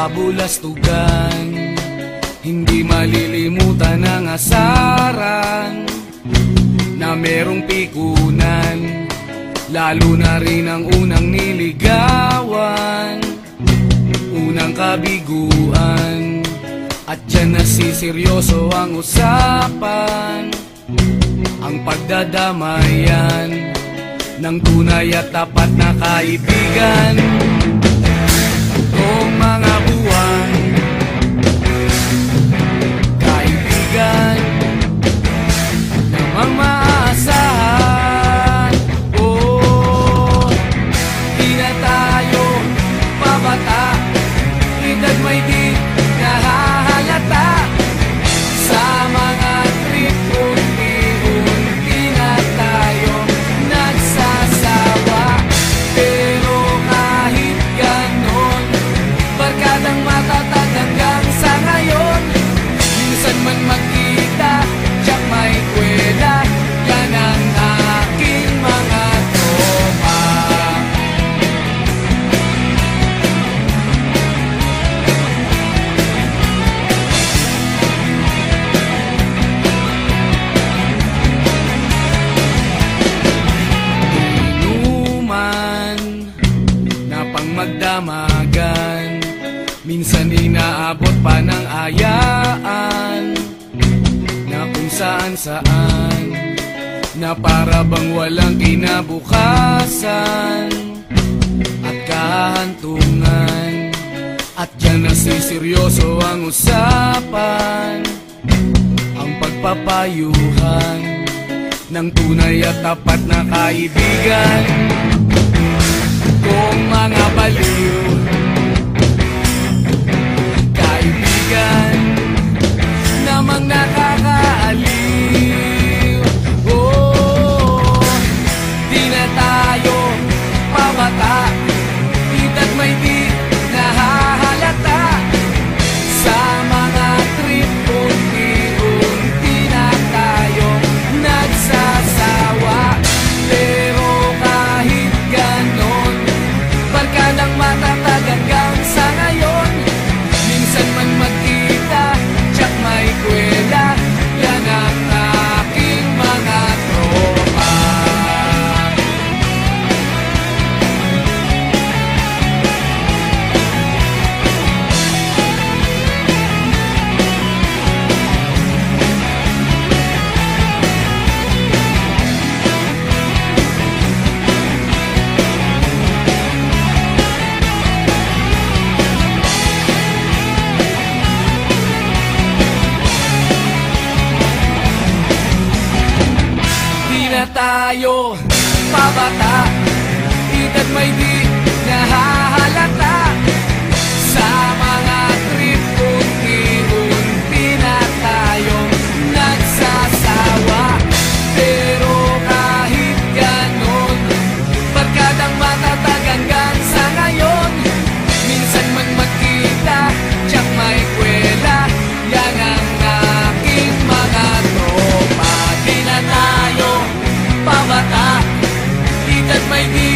Kabulastugan, hindi malilimutan ang asaran na merong pikunan, lalo na rin ang unang niligawan, unang kabiguan. At dyan nasiseryoso ang usapan, ang pagdadamayan ng tunay at tapat na kaibigan. Kung mga buwan, kaibigan namang maaasahan. Oh, di na tayo pabata, edad may di nahahalata. Sa mga trip unti-unti na tayo nagsasawa. Pero kahit ganon, barkadang matatag hanggang sa ngayon. Minsan man magkita, tiyak may kwela, yan ang aking mga tropa. Inuman na pang magdamagan, minsan inaabot pa ng ayaan, na kung saan-saan, na para bang walang kinabukasan at kahantungan. At dyan nasiseryoso ang usapan, ang pagpapayuhan ng tunay at tapat na kaibigan. Kung mga baliw, kaibigan namang nakakaaliw. Oh, di na tayo pabata, edad may di nahahalata. Sa mga trip unti-unti na tayo nagsasawa. Pero kahit ganon, barkadang matatag hanggang sa ngayon. Minsan man magkita, tiyak may kwela, yan ang aking mga tropa. Tayo pabata, edad may di nahahalata. Sa mga trip unti-unti na tayo nagsasawa. Pero kahit ganon, barkadang matatag hanggang sa ngayon. Minsan man magkita, tiyak may kwela, yan ang aking mga tropa. Di na tayo pabata, edad may di